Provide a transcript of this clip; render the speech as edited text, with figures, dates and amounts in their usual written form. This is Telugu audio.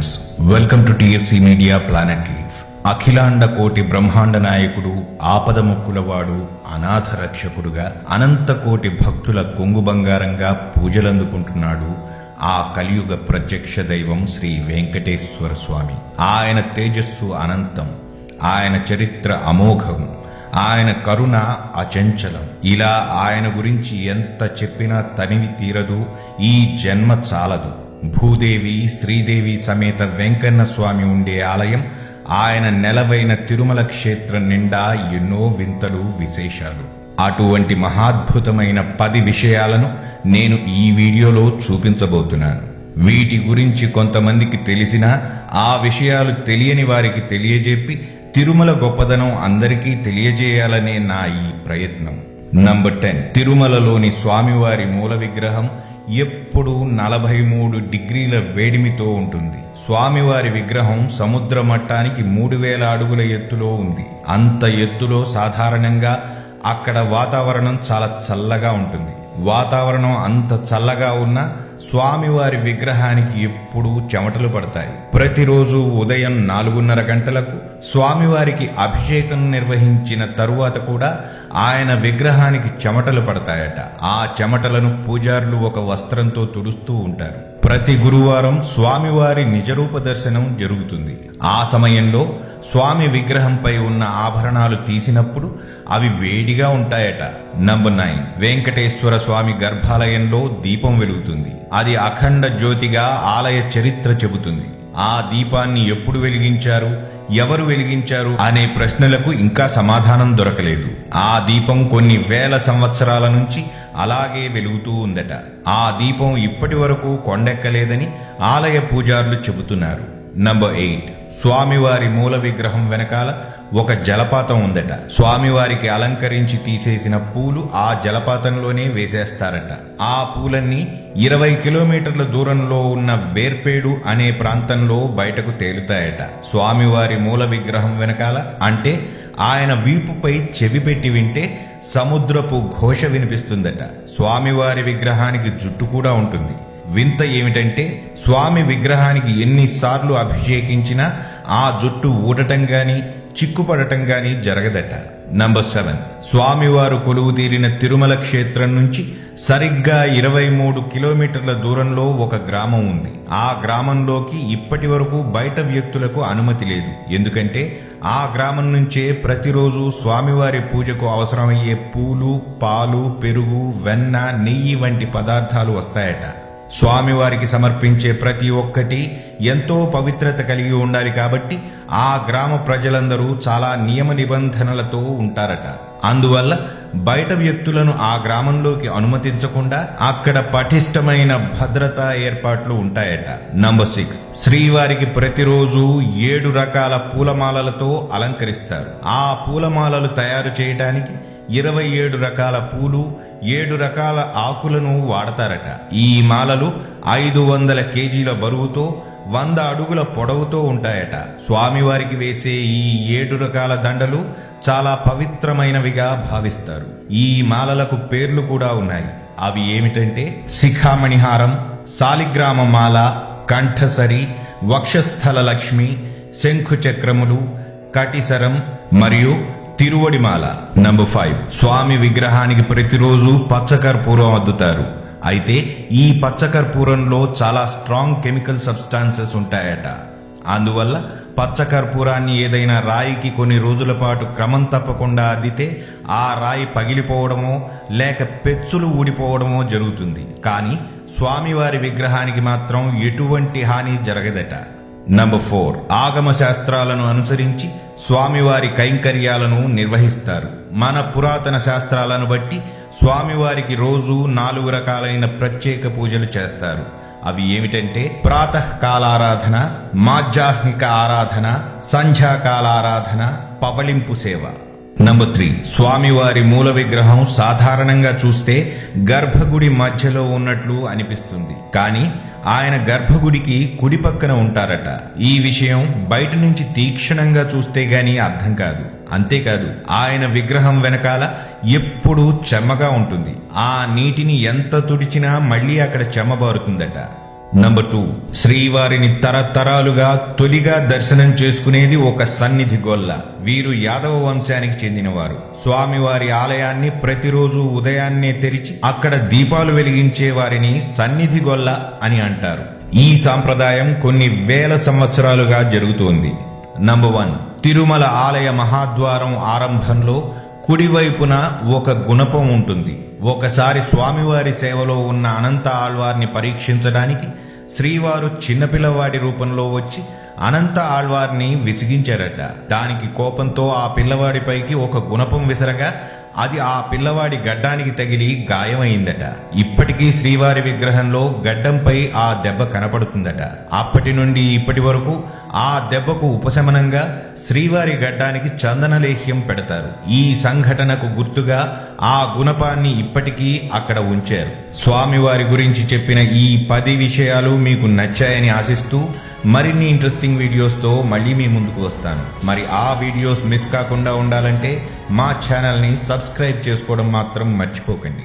Friends, welcome to TFC media planet leaf. అఖిలాండ కోటి బ్రహ్మాండ నాయకుడు, ఆపద ముక్కులవాడు, అనాథ రక్షకుడుగా, అనంత కోటి భక్తుల కొంగు బంగారంగా పూజలందుకుంటున్నాడు ఆ కలియుగ ప్రత్యక్ష దైవం శ్రీ వెంకటేశ్వర స్వామి. ఆయన తేజస్సు అనంతం, ఆయన చరిత్ర అమోఘం, ఆయన కరుణ అచంచలం. ఇలా ఆయన గురించి ఎంత చెప్పినా తనివి తీరదు, ఈ జన్మ చాలదు. భూదేవి, శ్రీదేవి సమేత వెంకన్న స్వామి ఉండే ఆలయం, ఆయన నెలవైన తిరుమల క్షేత్రం నిండా ఎన్నో వింతలు, విశేషాలు. అటువంటి మహాద్భుతమైన 10 విషయాలను నేను ఈ వీడియోలో చూపించబోతున్నాను. వీటి గురించి కొంతమందికి తెలిసినా ఆ విషయాలు తెలియని వారికి తెలియజెప్పి తిరుమల గొప్పదనం అందరికీ తెలియజేయాలనే నా ఈ ప్రయత్నం. నంబర్ 10, తిరుమలలోని స్వామివారి మూల విగ్రహం ఎప్పుడూ 43 డిగ్రీల వేడిమితో ఉంటుంది. స్వామివారి విగ్రహం సముద్ర మట్టానికి 3000 అడుగుల ఎత్తులో ఉంది. అంత ఎత్తులో సాధారణంగా అక్కడ వాతావరణం చాలా చల్లగా ఉంటుంది. వాతావరణం అంత చల్లగా ఉన్నా స్వామివారి విగ్రహానికి ఎప్పుడూ చెమటలు పడతాయి. ప్రతిరోజు ఉదయం 4:30 గంటలకు స్వామివారికి అభిషేకం నిర్వహించిన తరువాత కూడా ఆయన విగ్రహానికి చెమటలు పడతాయట. ఆ చెమటలను పూజారులు ఒక వస్త్రంతో తుడుస్తూ ఉంటారు. ప్రతి గురువారం స్వామివారి నిజరూప దర్శనం జరుగుతుంది. ఆ సమయంలో స్వామి విగ్రహంపై ఉన్న ఆభరణాలు తీసినప్పుడు అవి వేడిగా ఉంటాయట. నంబర్ 9, వెంకటేశ్వర స్వామి గర్భాలయంలో దీపం వెలుగుతుంది. అది అఖండ జ్యోతిగా ఆలయ చరిత్ర చెబుతుంది. ఆ దీపాన్ని ఎప్పుడు వెలిగించారు, ఎవరు వెలిగించారు అనే ప్రశ్నలకు ఇంకా సమాధానం దొరకలేదు. ఆ దీపం కొన్ని వేల సంవత్సరాల నుంచి అలాగే వెలుగుతూ ఉందట. ఆ దీపం ఇప్పటి వరకు కొండెక్కలేదని ఆలయ పూజారులు చెబుతున్నారు. నంబర్ 8, స్వామివారి మూల విగ్రహం వెనకాల ఒక జలపాతం ఉందట. స్వామివారికి అలంకరించి తీసేసిన పూలు ఆ జలపాతంలోనే వేసేస్తారట. ఆ పూలన్నీ 20 కిలోమీటర్ల దూరంలో ఉన్న వేర్పేడు అనే ప్రాంతంలో బయటకు తేలుతాయట. స్వామివారి మూల విగ్రహం వెనకాల అంటే ఆయన వీపుపై చెవి పెట్టి వింటే సముద్రపు ఘోష వినిపిస్తుందట. స్వామివారి విగ్రహానికి జుట్టు కూడా ఉంటుంది. వింత ఏమిటంటే స్వామి విగ్రహానికి ఎన్నిసార్లు అభిషేకించినా ఆ జుట్టు ఊడటం గాని చిక్కుపడటం గాని జరగదట. నంబర్ 7, స్వామివారు కొలువు తీరిన తిరుమల క్షేత్రం నుంచి సరిగ్గా 23 కిలోమీటర్ల దూరంలో ఒక గ్రామం ఉంది. ఆ గ్రామంలోకి ఇప్పటి వరకు బయట వ్యక్తులకు అనుమతి లేదు. ఎందుకంటే ఆ గ్రామం నుంచే ప్రతిరోజు స్వామివారి పూజకు అవసరమయ్యే పూలు, పాలు, పెరుగు, వెన్న, నెయ్యి వంటి పదార్థాలు వస్తాయట. స్వామివారికి సమర్పించే ప్రతి ఒక్కటి ఎంతో పవిత్రత కలిగి ఉండాలి. కాబట్టి ఆ గ్రామ ప్రజలందరూ చాలా నియమ నిబంధనలతో ఉంటారట. అందువల్ల బయట వ్యక్తులను ఆ గ్రామంలోకి అనుమతించకుండా అక్కడ పటిష్టమైన భద్రతా ఏర్పాట్లు ఉంటాయట. నంబర్ 6, శ్రీవారికి ప్రతిరోజు 7 రకాల పూలమాలలతో అలంకరిస్తారు. ఆ పూలమాలలు తయారు చేయడానికి 27 రకాల పూలు, 7 రకాల ఆకులను వాడతారట. ఈ మాలలు 500 కేజీల బరువుతో 100 అడుగుల పొడవుతో ఉంటాయట. స్వామివారికి వేసే ఈ 7 రకాల దండలు చాలా పవిత్రమైనవిగా భావిస్తారు. ఈ మాలలకు పేర్లు కూడా ఉన్నాయి. అవి ఏమిటంటే శిఖామణిహారం, శాలిగ్రామ మాల, కంఠసరి, వక్షస్థల లక్ష్మి, శంఖు చక్రములు, కటిసరం మరియు తిరువడిమాల. నంబర్ 5, స్వామి విగ్రహానికి ప్రతిరోజు పచ్చకర్పూరం అద్దుతారు. అయితే ఈ పచ్చకర్పూరంలో చాలా స్ట్రాంగ్ కెమికల్ సబ్స్టాన్సెస్ ఉంటాయట. అందువల్ల పచ్చకర్పూరాన్ని ఏదైనా రాయికి కొన్ని రోజుల పాటు క్రమం తప్పకుండా అద్దితే ఆ రాయి పగిలిపోవడమో లేక పెచ్చులు ఊడిపోవడమో జరుగుతుంది. కానీ స్వామివారి విగ్రహానికి మాత్రం ఎటువంటి హాని జరగదట. నంబర్ 4, ఆగమ శాస్త్రాలను అనుసరించి స్వామివారి కైంకర్యాలను నిర్వహిస్తారు. మన పురాతన శాస్త్రాలను బట్టి స్వామివారికి రోజు 4 రకాలైన ప్రత్యేక పూజలు చేస్తారు. అవి ఏమిటంటే ప్రాతకాలారాధన, మాధ్యాహ్నిక ఆరాధన, సంధ్యాకాలారాధన, పవళింపు సేవ. నంబర్ 3, స్వామివారి మూల విగ్రహం సాధారణంగా చూస్తే గర్భగుడి మధ్యలో ఉన్నట్లు అనిపిస్తుంది. కానీ ఆయన గర్భగుడికి కుడి పక్కన ఉంటారట. ఈ విషయం బయట నుంచి తీక్షణంగా చూస్తే గాని అర్థం కాదు. అంతేకాదు ఆయన విగ్రహం వెనకాల ఎప్పుడూ చెమ్మగా ఉంటుంది. ఆ నీటిని ఎంత తుడిచినా మళ్లీ అక్కడ చెమ్మబారుతుందట. నంబర్ 2, శ్రీవారిని తరతరాలుగా తొలిగా దర్శనం చేసుకునేది ఒక సన్నిధి గొల్ల. వీరు యాదవ వంశానికి చెందినవారు. స్వామివారి ఆలయాన్ని ప్రతిరోజు ఉదయాన్నే తెరిచి అక్కడ దీపాలు వెలిగించే వారిని సన్నిధి గొల్ల అని అంటారు. ఈ సాంప్రదాయం కొన్ని వేల సంవత్సరాలుగా జరుగుతోంది. నంబర్ 1, తిరుమల ఆలయ మహాద్వారం ఆరంభంలో కుడివైపున ఒక గుణపం ఉంటుంది. ఒకసారి స్వామివారి సేవలో ఉన్న అనంత ఆళ్వార్ని పరీక్షించడానికి శ్రీవారు చిన్నపిల్లవాడి రూపంలో వచ్చి అనంత ఆళ్వార్ని విసిగించారట. దానికి కోపంతో ఆ పిల్లవాడిపైకి ఒక గుణపం విసరగా అది ఆ పిల్లవాడి గడ్డానికి తగిలి గాయమైందట. ఇప్పటికీ శ్రీవారి విగ్రహంలో గడ్డంపై ఆ దెబ్బ కనపడుతుందట. అప్పటి నుండి ఇప్పటి వరకు ఆ దెబ్బకు ఉపశమనంగా శ్రీవారి గడ్డానికి చందనలేహ్యం పెడతారు. ఈ సంఘటనకు గుర్తుగా ఆ గుణపాన్ని ఇప్పటికీ అక్కడ ఉంచారు. స్వామివారి గురించి చెప్పిన ఈ 10 విషయాలు మీకు నచ్చాయని ఆశిస్తూ మరిన్ని ఇంట్రెస్టింగ్ వీడియోస్తో మళ్ళీ మీ ముందుకు వస్తాను. మరి ఆ వీడియోస్ మిస్ కాకుండా ఉండాలంటే మా ఛానల్ని సబ్స్క్రైబ్ చేసుకోవడం మాత్రం మర్చిపోకండి.